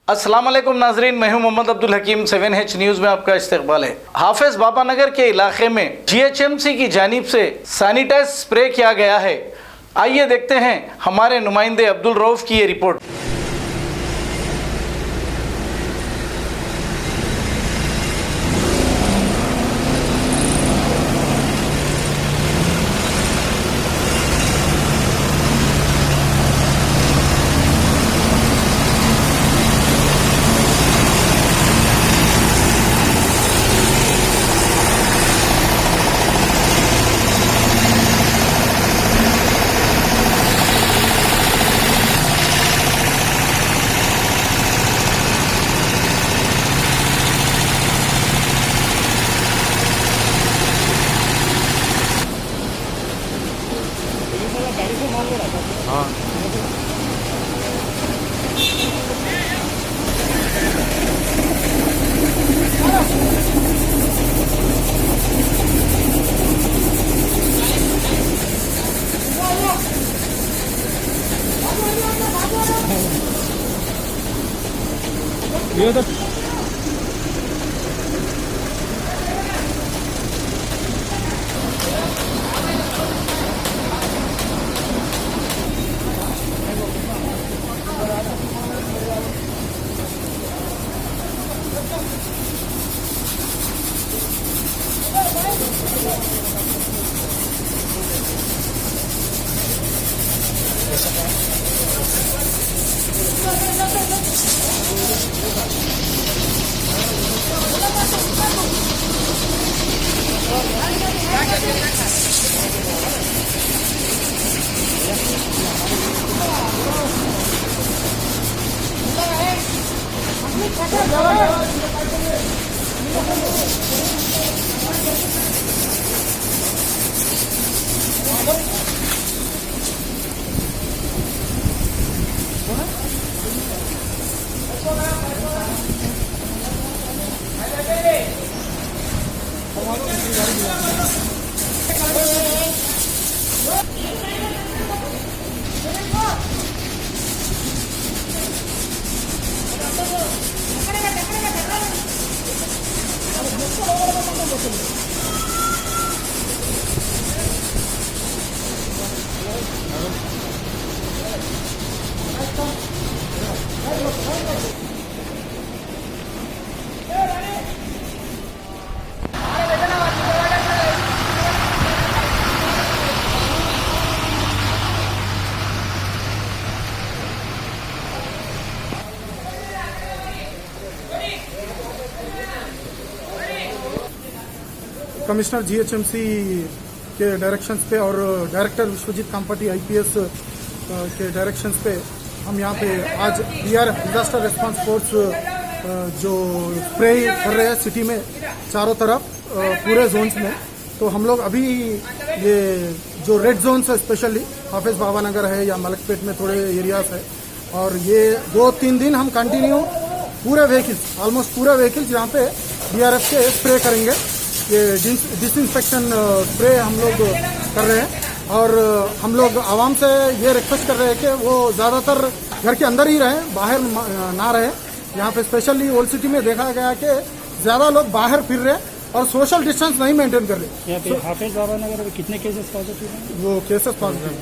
अस्सलाम वालेकुम नाजरीन, मैं हूं मोहम्मद अब्दुल हकीम। 7H न्यूज़ में आपका इस्तकबाल है। हाफिज बाबा नगर के इलाके में GHMC की जानिब से सैनिटाइज स्प्रे किया गया है। आइए देखते हैं हमारे नुमाइंदे अब्दुल रऊफ की ये रिपोर्ट। ये तो कमिश्नर GHMC के डायरेक्शंस पे और डायरेक्टर विश्वजीत कामपटी IPS के डायरेक्शंस पे हम यहाँ पे आज DRF डिजास्टर रिस्पांस फोर्स जो स्प्रे कर रहे हैं सिटी में चारों तरफ पूरे जोन्स में। तो हम लोग अभी ये जो रेड जोन्स है स्पेशली हाफिज बाबा नगर है या मलकपेट में थोड़े एरियाज है, और ये 2-3 दिन हम कंटिन्यू पूरे व्हीकल्स ऑलमोस्ट पूरे व्हीकल्स यहाँ पे DRF के स्प्रे करेंगे। ये डिसइंफेक्शन स्प्रे हम लोग कर रहे हैं और हम लोग आवाम से ये रिक्वेस्ट कर रहे हैं कि वो ज़्यादातर घर के अंदर ही रहें, बाहर ना रहें। यहाँ पे स्पेशली ओल्ड सिटी में देखा गया कि ज़्यादा लोग बाहर फिर रहे और सोशल डिस्टेंस नहीं मेंटेन कर रहे। यहाँ पे हाफिज बाबा नगर में कितने केसेस पॉजिटिव हैं? वो केसेस पॉजिटिव हैं।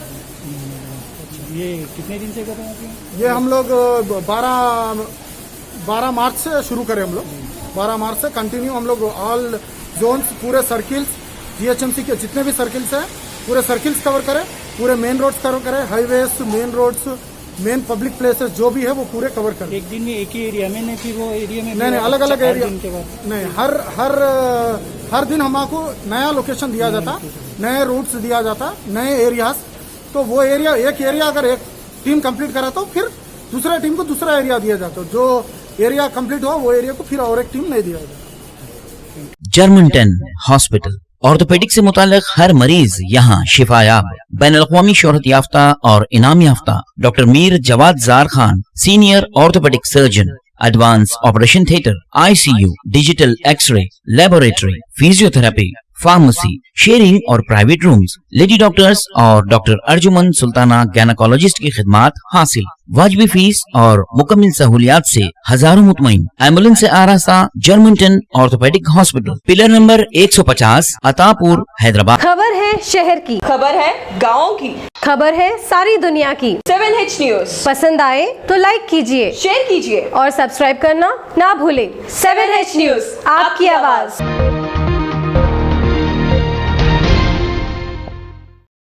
ये कितने दिन से कर रहे हैं? ये हम लोग 12 मार्च से शुरू करें। हम लोग 12 मार्च से कंटिन्यू हम लोग ऑल जोन्स पूरे सर्किल्स GHMC के जितने भी सर्किल्स हैं पूरे सर्किल्स कवर करें, पूरे मेन रोड्स कवर करें, highways, main roads, main public places जो भी है वो पूरे कवर करें। एक दिन में एक ही एरिया में नहीं, फिर वो एरिया में नहीं अलग अलग एरिया दिन के बाद नहीं, हर दिन हमको नया लोकेशन दिया जाता, नए रूट्स दिया जाता, नए एरियाज। तो वो एरिया एक एरिया अगर एक टीम कंप्लीट करा तो फिर दूसरा टीम को दूसरा एरिया दिया जाता। जो एरिया कंप्लीट हुआ वो एरिया को फिर और एक टीम नहीं दिया जाता। जर्मनटन हॉस्पिटल ऑर्थोपेडिक से मुताल्लिक हर मरीज यहाँ शिफायाब। बैनुल-अक़वामी शोहरत याफ्ता और इनाम याफ्ता doctor Mir Jawad Zar Khan, senior orthopaedic surgeon, advance operation theatre, ICU, digital X-ray, laboratory, physiotherapy, pharmacy, sharing और प्राइवेट रूम्स, लेडी डॉक्टर्स और डॉक्टर अर्जुमन सुल्ताना गायनेकोलॉजिस्ट की खिदमात हासिल। वाजबी फीस और मुकम्मल सहूलियात से हजारों मुतमईन। एम्बुलेंस से आरास्ता Germanton orthopaedic hospital, pillar number 150, Attapur, Hyderabad. खबर है शहर की, खबर है गाँव की, खबर है सारी दुनिया की। 7H न्यूज पसंद आए तो लाइक कीजिए, शेयर कीजिए और सब्सक्राइब करना ना भूलें। 7H न्यूज, आपकी आवाज।